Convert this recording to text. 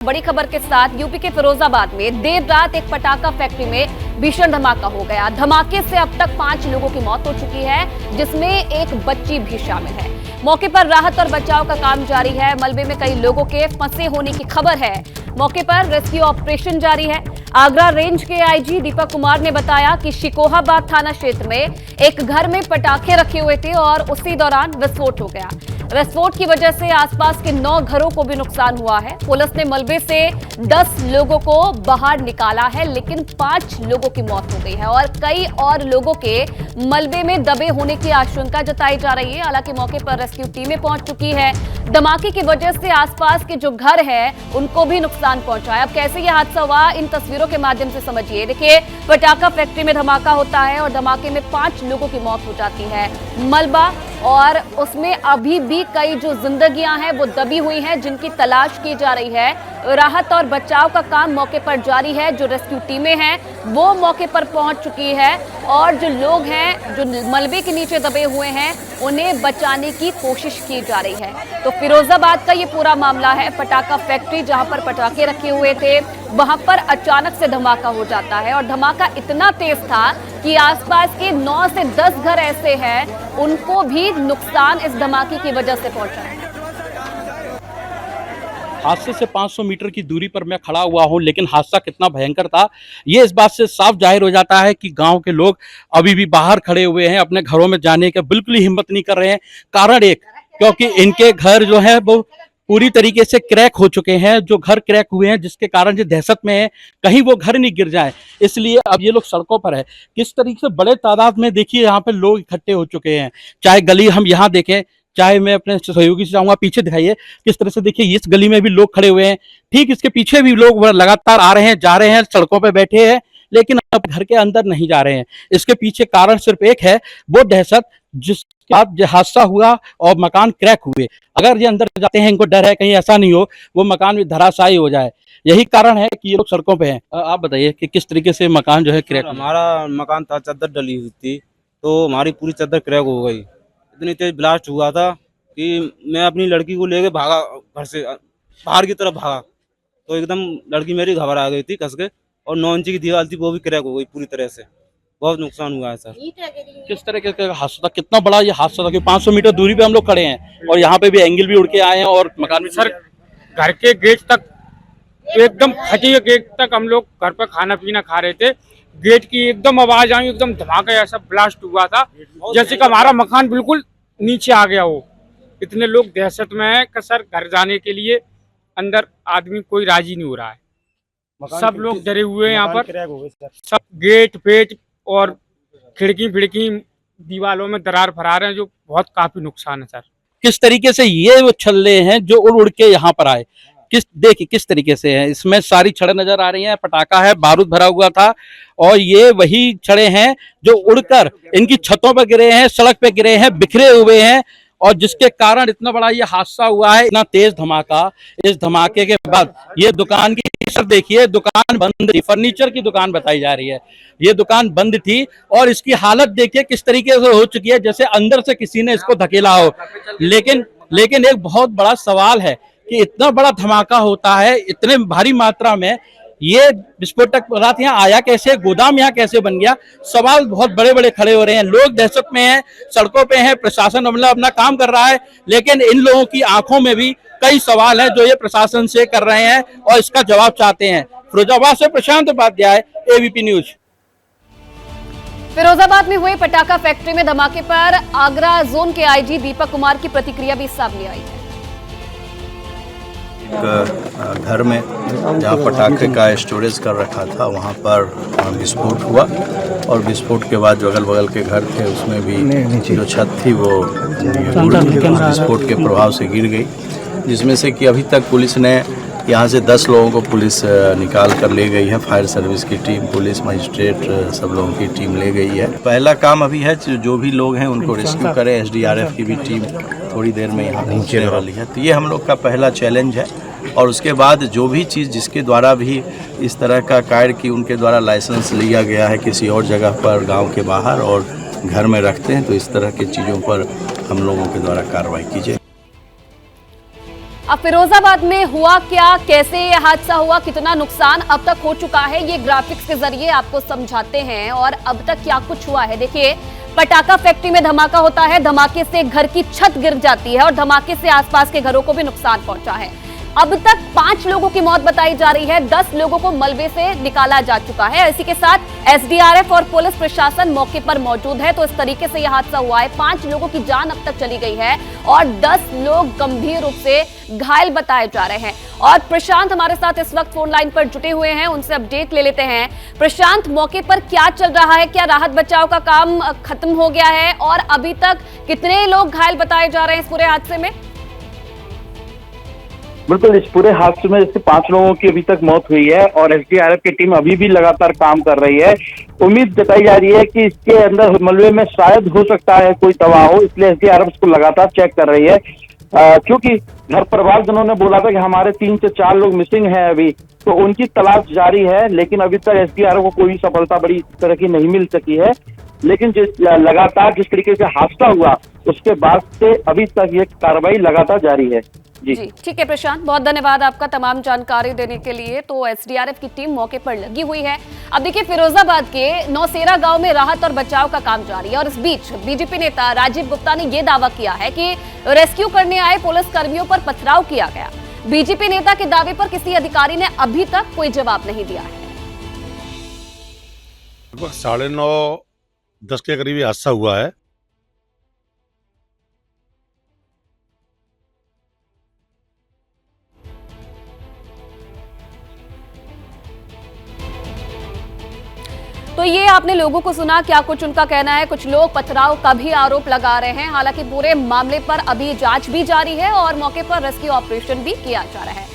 बड़ी खबर के साथ यूपी के फिरोजाबाद में देर रात एक पटाखा फैक्ट्री में भीषण धमाका हो गया। धमाके से अब तक 5 लोगों की मौत हो चुकी है, जिसमें एक बच्ची भी शामिल है। मौके पर राहत और बचाव का काम जारी है। मलबे में कई लोगों के फंसे होने की खबर है। मौके पर रेस्क्यू ऑपरेशन जारी है। आगरा रेंज के आईजी दीपक कुमार ने बताया कि शिकोहाबाद थाना क्षेत्र में एक घर में पटाखे रखे हुए थे और उसी दौरान विस्फोट हो गया। विस्फोट की वजह से आसपास के 9 घरों को भी नुकसान हुआ है। पुलिस ने मलबे से 10 लोगों को बाहर निकाला है, लेकिन 5 लोगों की मौत हो गई है और कई और लोगों के मलबे में दबे होने की आशंका जताई जा रही है। हालांकि मौके पर रेस्क्यू टीमें पहुंच चुकी है। धमाके की वजह से आसपास के जो घर हैं उनको भी नुकसान पहुंचा है। अब कैसे यह हादसा हुआ, इन तस्वीरों के माध्यम से समझिए। देखिए, पटाखा फैक्ट्री में धमाका होता है और धमाके में 5 लोगों की मौत हो जाती है। मलबा और उसमें अभी भी कई जो जिंदगियां हैं वो दबी हुई हैं, जिनकी तलाश की जा रही है। राहत और बचाव का काम मौके पर जारी है। जो रेस्क्यू टीमें हैं वो मौके पर पहुंच चुकी है और जो लोग हैं जो मलबे के नीचे दबे हुए हैं उन्हें बचाने की कोशिश की जा रही है। तो फिरोजाबाद का ये पूरा मामला है। पटाखा फैक्ट्री जहां पर पटाखे रखे हुए थे वहां पर अचानक से धमाका हो जाता है और धमाका इतना तेज था कि आसपास के 9 से 10 घर ऐसे हैं उनको भी नुकसान इस धमाके की वजह से पहुंचा है। हादसे से 500 मीटर की दूरी पर मैं खड़ा हुआ हूं, लेकिन हादसा कितना भयंकर था ये इस बात से साफ जाहिर हो जाता है कि गांव के लोग अभी भी बाहर खड़े हुए हैं, अपने घरों में जाने का बिल्कुल ही हिम्मत नहीं कर रहे हैं। कारण एक, क्योंकि इनके घर जो है वो पूरी तरीके से क्रैक हो चुके हैं। जो घर क्रैक हुए हैं जिसके कारण जो दहशत में है कहीं वो घर नहीं गिर जाए, इसलिए अब ये लोग सड़कों पर है। किस तरीके से बड़े तादाद में देखिए यहाँ पे लोग इकट्ठे हो चुके हैं। चाहे गली हम यहाँ देखें, चाहे मैं अपने सहयोगी से चाहूंगा पीछे दिखाइए किस तरह से, देखिए इस गली में भी लोग खड़े हुए हैं, ठीक इसके पीछे भी लोग लगातार आ रहे हैं, जा रहे हैं, सड़कों पर बैठे हैं, लेकिन अब घर के अंदर नहीं जा रहे हैं। इसके पीछे कारण सिर्फ एक है, वो दहशत जिसके बाद हादसा हुआ और मकान क्रैक हुए। अगर ये अंदर जाते हैं, इनको डर है कहीं ऐसा नहीं हो वो मकान भी धराशायी हो जाए, यही कारण है कि ये लोग सड़कों पे हैं। आप बताइए कि किस तरीके से मकान जो है क्रैक। हमारा मकान था, चादर डली हुई थी, तो हमारी पूरी चादर क्रैक हो गई। इतनी तेज ब्लास्ट हुआ था कि मैं अपनी लड़की को लेके भागा, घर से बाहर की तरफ भागा, तो एकदम लड़की मेरी घबरा गई थी कस के, और 9 इंच की दीवार थी वो भी क्रैक हो गई पूरी तरह से। बहुत नुकसान हुआ है सर। किस तरह का हादसा था, कितना बड़ा ये हादसा था कि 500 मीटर दूरी पे हम लोग खड़े हैं और यहाँ पे भी एंगल भी उड़ के आए हैं और मकान भी। सर, घर के गेट तक एकदम फटे गेट तक हम लोग घर पर खाना पीना खा रहे थे, गेट की एकदम आवाज आई, एकदम धमाका ऐसा ब्लास्ट हुआ था जैसे कि हमारा मकान बिल्कुल नीचे आ गया हो। इतने लोग दहशत में है कि सर घर जाने के लिए अंदर आदमी कोई राजी नहीं हो रहा है। सब लोग डरे हुए हैं यहाँ पर। सब गेट पेट और खिड़की दीवारों में दरार फरार हैं, जो बहुत काफी नुकसान है सर। किस तरीके से ये वो छल्ले हैं जो उड़ उड़ के यहाँ पर आए, देखिए किस तरीके से है। इसमें सारी छड़ें नजर आ रही हैं, पटाखा है, बारूद भरा हुआ था और ये वही छड़ें हैं जो उड़कर इनकी छतों पर गिरे हैं, सड़क पे गिरे हैं, बिखरे हुए हैं और जिसके कारण इतना बड़ा ये हादसा हुआ है। इतना तेज धमाका, इस धमाके के बाद ये दुकान की सर देखिए, दुकान बंद थी, फर्नीचर की दुकान बताई जा रही है, ये दुकान बंद थी और इसकी हालत देखिए किस तरीके से हो चुकी है, जैसे अंदर से किसी ने इसको धकेला हो। लेकिन एक बहुत बड़ा सवाल है कि इतना बड़ा धमाका होता है इतने भारी मात्रा में, ये विस्फोटक पदार्थ यहाँ आया कैसे, गोदाम यहाँ कैसे बन गया, सवाल बहुत बड़े बड़े खड़े हो रहे हैं। लोग दहशत में हैं, सड़कों पे हैं, प्रशासन अपना काम कर रहा है, लेकिन इन लोगों की आंखों में भी कई सवाल हैं जो ये प्रशासन से कर रहे हैं और इसका जवाब चाहते हैं। फिरोजाबाद से प्रशांत उपाध्याय, एबीपी न्यूज। फिरोजाबाद में हुए पटाखा फैक्ट्री में धमाके पर आगरा जोन के आईजी दीपक कुमार की प्रतिक्रिया भी सामने आई है। एक घर में जहाँ पटाखे का स्टोरेज कर रखा था वहाँ पर विस्फोट हुआ और विस्फोट के बाद जो अगल बगल के घर थे उसमें भी जो छत थी वो विस्फोट के प्रभाव से गिर गई, जिसमें से कि अभी तक पुलिस ने यहाँ से 10 लोगों को पुलिस निकाल कर ले गई है। फायर सर्विस की टीम, पुलिस, मजिस्ट्रेट, सब लोगों की टीम ले गई है। पहला काम अभी है जो भी लोग हैं उनको रेस्क्यू करें। एसडीआरएफ की भी टीम थोड़ी देर में यहाँ पहुँचने वाली है, तो ये हम लोग का पहला चैलेंज है। और उसके बाद जो भी चीज़ जिसके द्वारा भी इस तरह का कार्य की उनके द्वारा लाइसेंस लिया गया है किसी और जगह पर, गाँव के बाहर और घर में रखते हैं, तो इस तरह की चीज़ों पर हम लोगों के द्वारा कार्रवाई की जाए। अब फिरोजाबाद में हुआ क्या, कैसे ये हादसा हुआ, कितना नुकसान अब तक हो चुका है, ये ग्राफिक्स के जरिए आपको समझाते हैं। और अब तक क्या कुछ हुआ है, देखिए पटाखा फैक्ट्री में धमाका होता है, धमाके से घर की छत गिर जाती है और धमाके से आसपास के घरों को भी नुकसान पहुंचा है। अब तक 5 लोगों की मौत बताई जा रही है, 10 लोगों को मलबे से निकाला जा चुका है। इसी के साथ एसडीआरएफ और पुलिस प्रशासन मौके पर मौजूद है। तो इस तरीके से यह हादसा हुआ है, 5 लोगों की जान अब तक चली गई है और 10 लोग गंभीर रूप से घायल बताए जा रहे हैं। और प्रशांत हमारे साथ इस वक्त फोन लाइन पर जुटे हुए हैं, उनसे अपडेट ले लेते हैं। प्रशांत, मौके पर क्या चल रहा है, क्या राहत बचाव का काम खत्म हो गया है और अभी तक कितने लोग घायल बताए जा रहे हैं इस पूरे हादसे में? बिल्कुल, इस पूरे हादसे में जैसे 5 लोगों की अभी तक मौत हुई है और एसडीआरएफ की टीम अभी भी लगातार काम कर रही है। उम्मीद जताई जा रही है कि इसके अंदर मलबे में शायद हो सकता है कोई दवा हो, इसलिए एसडीआरएफ इसको लगातार चेक कर रही है। क्योंकि घर परिवारजनों ने बोला था कि हमारे 3 से 4 लोग मिसिंग हैं अभी, तो उनकी तलाश जारी है, लेकिन अभी तक एसडीआरएफ को कोई सफलता बड़ी तरह की नहीं मिल सकी है। लेकिन लगातार जिस तरीके से हादसा हुआ उसके बाद से अभी तक ये कार्रवाई लगातार जारी है। जी ठीक है प्रशांत, बहुत धन्यवाद आपका तमाम जानकारी देने के लिए। तो एसडीआरएफ की टीम मौके पर लगी हुई है। अब देखिए फिरोजाबाद के नौसेरा गांव में राहत और बचाव का काम जारी है और इस बीच बीजेपी नेता राजीव गुप्ता ने यह दावा किया है कि रेस्क्यू करने आए पुलिस कर्मियों पर पथराव किया गया। बीजेपी नेता के दावे पर किसी अधिकारी ने अभी तक कोई जवाब नहीं दिया है। 9:30 के करीब हादसा हुआ है। तो ये आपने लोगों को सुना, क्या कुछ उनका कहना है। कुछ लोग पथराव का भी आरोप लगा रहे हैं। हालांकि पूरे मामले पर अभी जांच भी जारी है और मौके पर रेस्क्यू ऑपरेशन भी किया जा रहा है।